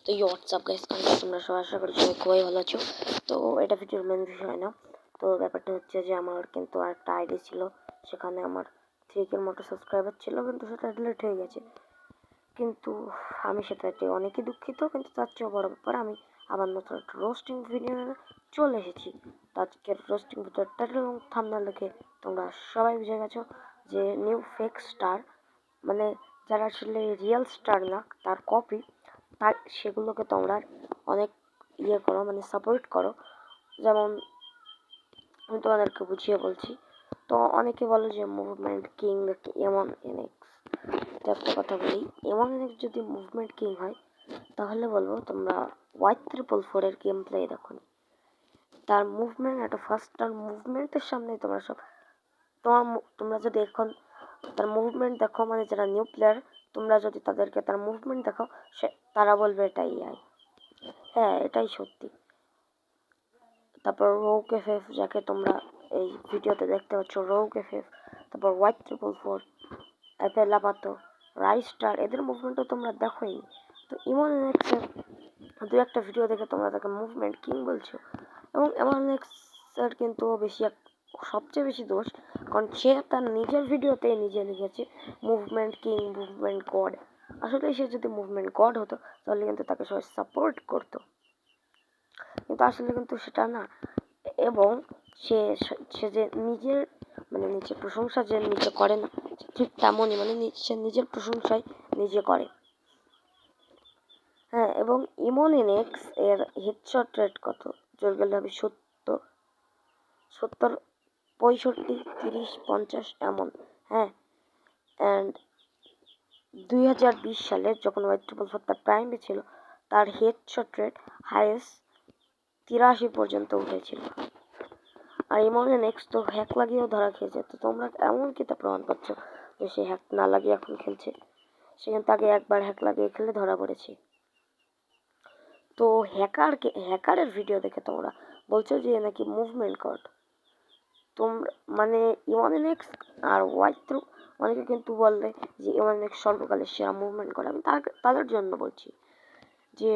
তো WhatsApp guys, তোমরা সবাই আশা করি সবাই খুবই ভালো আছো। তো এটা ভিডিওর মেন বিষয় না। তো ব্যাপারটা হচ্ছে যে আমার কিন্তু একটা আইডি ছিল, সেখানে আমার 3K মতো সাবস্ক্রাইবার ছিল, কিন্তু সেটা ডিলিট হয়ে গেছে। কিন্তু আমি সেটাতে অনেকই দুঃখিত, কিন্তু তার চেয়েও বড় ব্যাপার আমি আবার নতুন একটা রোস্টিং ভিডিও চলে এসেছি। তো আজকের রোস্টিং ভিডিওর টাইটেল এবং থাম্বনেল দেখে তোমরা সবাই বুঝে গেছো যে নিউ ফেক স্টার, মানে যারা আসলে রিয়েল স্টার না, তার কপি, তার সেগুলোকে তোমরা অনেক করো, মানে সাপোর্ট করো। যেমন আমি তোমাদেরকে বুঝিয়ে বলছি। তো অনেকে বলো যে মুভমেন্ট কিং এমন এনএক্স। তো একটা কথা বলি, এমন এনএক্স যদি মুভমেন্ট কিং হয়, তাহলে বলবো তোমরা Y444 এর গেম প্লে দেখো। তার মুভমেন্ট, একটা ফার্স্ট তার মুভমেন্টের সামনে তোমরা সব তোমরা যদি এখন তার মুভমেন্ট দেখো, মানে যারা নিউ প্লেয়ার, তোমরা যদি তাদেরকে তার মুভমেন্ট দেখো, তারা বলবে এটাই এআই। হ্যাঁ, এটাই সত্যি। তারপর রোগ এফএফ, যাকে তোমরা এই ভিডিওতে দেখতে পাচ্ছ, রোগ এফএফ, তারপর Y444, অ্যাপেল লাপাতো, রাইস্টার, এদের মুভমেন্টও তোমরা দেখোই। তো ইমন এক্সের দু একটা ভিডিও দেখে তোমরা তাকে মুভমেন্ট কিং বলছো। এবং ইমন এক্সের কিন্তু সবচেয়ে বেশি দোষ, কারণ সে তার নিজের ভিডিওতে নিজে লিখেছে মুভমেন্ট কিং, মুভমেন্ট গড। আসলে সে যদি মুভমেন্ট গড হতো, তাহলে কিন্তু তাকে সবাই সাপোর্ট করতো, কিন্তু আসলে কিন্তু সেটা না। এবং সে সে যে নিজের, মানে নিজের প্রশংসা যে নিজে করে না, ঠিক তেমনই, মানে সে নিজের প্রশংসাই নিজে করে। হ্যাঁ, এবং ইমন এনএক্স এর হেডশট রেট কত? জোর গেলে হবে 70, 65, 30, 50 এমন। হ্যাঁ, অ্যান্ড 2020 সালে যখন Y444 তার প্রাইমে ছিল, তার হেডশট রেট হাইয়েস্ট 83 পর্যন্ত উঠেছিল। আর ইমন এনএক্স তো হ্যাক লাগিয়েও ধরা খেয়েছে। তো তোমরা এমন কি তা প্রমাণ পাচ্ছ যে সে হ্যাক না লাগিয়ে এখন খেলছে? সে কিন্তু আগে একবার হ্যাক লাগিয়ে খেলে ধরা পড়েছে। তো হ্যাকারের ভিডিও দেখে তোমরা বলছো যে নাকি মুভমেন্ট গড। তোমরা মানে ইমন এনএক্স আর Y3, অনেকে কিন্তু বললে যে ইমন এনএক্স সর্বকালের সেরা মুভমেন্ট গড। আমি তাদের জন্য বলছি যে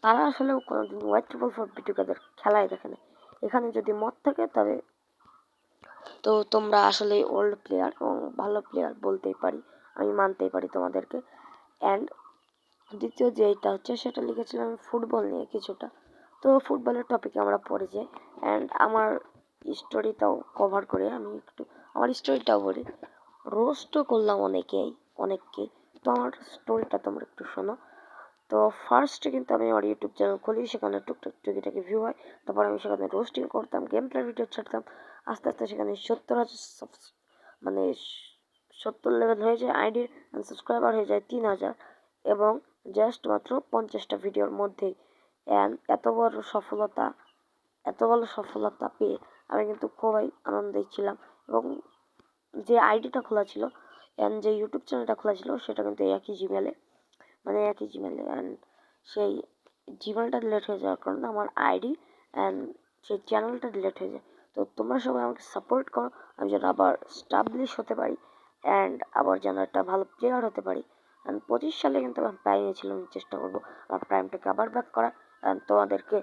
তারা আসলে কোনোদিন Y444 ভিডিওদের খেলায় দেখে না। এখানে যদি মত থাকে, তবে তো তোমরা আসলে ওল্ড প্লেয়ার এবং ভালো প্লেয়ার বলতেই পারি, আমি মানতেই পারি তোমাদেরকে। অ্যান্ড দ্বিতীয় যেটা হচ্ছে, সেটা লিখেছিলাম ফুটবল নিয়ে কিছুটা। তো ফুটবলের টপিকে আমরা পড়ে যাই, অ্যান্ড আমার স্টোরিটাও কভার করে আমি একটু আমার স্টোরিটাও বলি। রোস্টও করলাম অনেককে। তো আমার স্টোরিটা তোমরা একটু শোনো। তো ফার্স্টে কিন্তু আমি আমার ইউটিউব চ্যানেল খুলি, সেখানে টুকটাক টুকিটাকি ভিউ হয়। তারপর আমি সেখানে রোস্টিং করতাম, গেম প্লে ভিডিও ছাড়তাম। আস্তে আস্তে সেখানে 70,000, মানে 70 লেভেল হয়ে যায় আইডির, সাবস্ক্রাইবার হয়ে যায় 3,000, এবং জাস্ট মাত্র 50টা ভিডিওর মধ্যেই। অ্যান্ড এত বড় সফলতা পেয়ে আমি কিন্তু খুবই আনন্দেই ছিলাম। এবং যে আইডিটা খোলা ছিল অ্যান্ড যে ইউটিউব চ্যানেলটা খোলা ছিল, সেটা কিন্তু একই জিমেলে, অ্যান্ড সেই জিমেলটা ডিলিট হয়ে যাওয়ার কারণে আমার আইডি অ্যান্ড সেই চ্যানেলটা ডিলিট হয়ে যায়। তো তোমরা সবাই আমাকে সাপোর্ট করো, আমি যেন আবার স্টাবলিশ হতে পারি, অ্যান্ড আবার যেন একটা ভালো প্লেয়ার হতে পারি। অ্যান্ড 25 সালে কিন্তু আমার প্রাইমে ছিল, আমি চেষ্টা করবো আমার প্রাইমটাকে আবার ব্যাক করা, অ্যান্ড তোমাদেরকে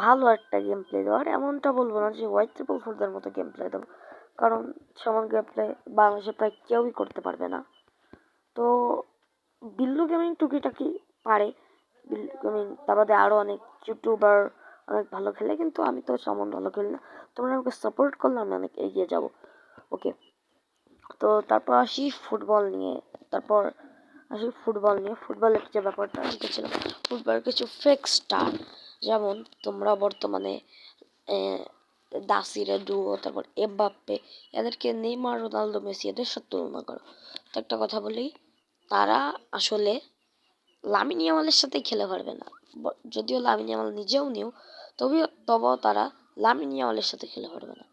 ভালো একটা গেম প্লে দেওয়ার। এমনটা বলবো না যে Y444 মতো গেম প্লে দেবো, কারণ সেমন গেম প্লে বাংলাদেশে প্রায় কেউই করতে পারবে না। তো বিল্লু গেমিং টুকিটাকি পারে, বিল্লু গেমিং, তার বাদে আরও অনেক ইউটিউবার অনেক ভালো খেলে, কিন্তু আমি তো তেমন ভালো খেলি না। তোমরা আমাকে সাপোর্ট করলে আমি অনেক এগিয়ে যাব। ওকে, তো তারপর আসি ফুটবল নিয়ে। ফুটবলের যে ব্যাপারটা লিখেছিলাম, ফুটবলের কিছু ফেক স্টার, যেমন তোমরা বর্তমানে দাসিরে ডুও, তারপর এমবাপ্পে, এদেরকে নেইমার, রোনালদো, মেসি এদের সাথে তুলনা করো। তো একটা কথা বলি, তারা আসলে লামিন ইয়ামালের সাথেই খেলে পারবে না। যদিও লামিন ইয়ামাল নিজেও নিউ, তবেও তারা লামিন ইয়ামালের সাথে খেলে পারবে না।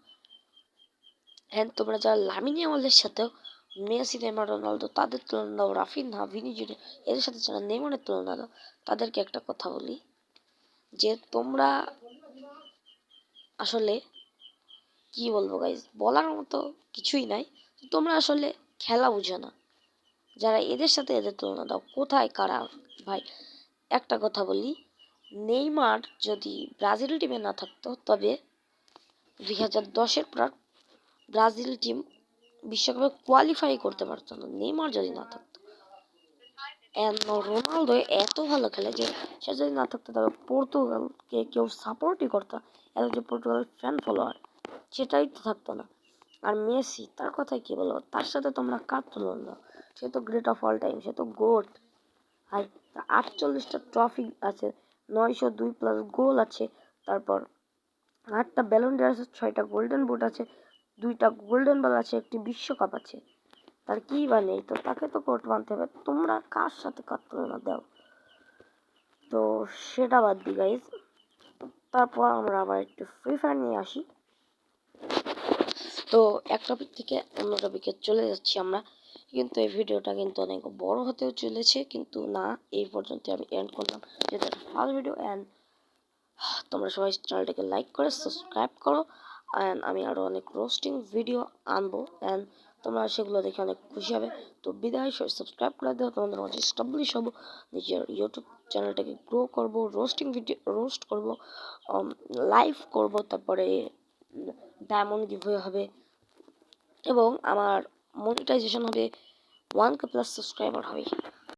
হ্যাঁ, তোমরা যারা লামিন ইয়ামালের সাথেও মেসি, নেইমার, রোনালদো তাদের তুলনা দাও, রাফিনহা, ভিনি জুনিয়র এদের সাথে যারা নেইমারের তুলনা দাও, তাদেরকে একটা কথা বলি যে তোমরা আসলে কি বলবো গাইজ, বলার মতো কিছুই নাই। তোমরা আসলে খেলা বুঝো না। যারা এদের সাথে এদের তুলনা দাও, কোথায় কারা ভাই? একটা কথা বলি, নেইমার যদি ব্রাজিল টিমে না থাকতো তবে 2010-এর পর ব্রাজিল টিম বিশ্বকাপে কোয়ালিফাই করতে পারতো না, নেইমার যদি না থাকতো। রোনালদো এত ভালো খেলে যে সে যদি না থাকতো তবে পর্তুগালকে কেউ সাপোর্টই করতো, এত যে পর্তুগাল ফ্যান ফলোয়ার সেটাই তো থাকতো না। আর মেসি, তার কথা কি বলবো, তার সাথে তোমরা কার তুলনা দাও? সে তো গ্রেট অফ অল টাইম, সে তো গোট। ভাই 48টা ট্রফি আছে, 902 প্লাস গোল আছে, তারপর 8টা ব্যালন ডি আছে, 6টা গোল্ডেন বুট আছে, 2টা গোল্ডেন বল আছে, একটি বিশ্বকাপ আছে। তার কি বা নেই? তো তাকে তো কোর্ট মানতে হবে। তোমরা কার সাথে কার তুলনা দাও? তো সেটা বাদ দি গাইজ, তারপর আমরা আবার একটু ফ্রি ফায়ার নিয়ে আসি। তো এক টপিক থেকে অন্য টপিকে চলে যাচ্ছি আমরা, কিন্তু এই ভিডিওটা কিন্তু অনেক বড় হতেও চলেছে, কিন্তু না, এই পর্যন্ত আমি এন্ড করলাম, যেটা ফার্স্ট ভিডিও। অ্যান্ড তোমরা সবাই চ্যানেলটাকে লাইক করে সাবস্ক্রাইব করো, অ্যান্ড আমি আরও অনেক রোস্টিং ভিডিও আনবো, অ্যান্ড তোমরা সেগুলো দেখে অনেক খুশি হবে। তো বিদায়, সাবস্ক্রাইব করে দেবো, তোমাদের মাঝে স্টাবলিশ হবো, নিজের ইউটিউব চ্যানেলটাকে গ্রো করবো, রোস্টিং ভিডিও রোস্ট করবো, লাইভ করবো, তারপরে ডায়মন্ড গিভওয়ে হবে, এবং আমার মনিটাইজেশন হবে, 1K প্লাস সাবস্ক্রাইবার হবে।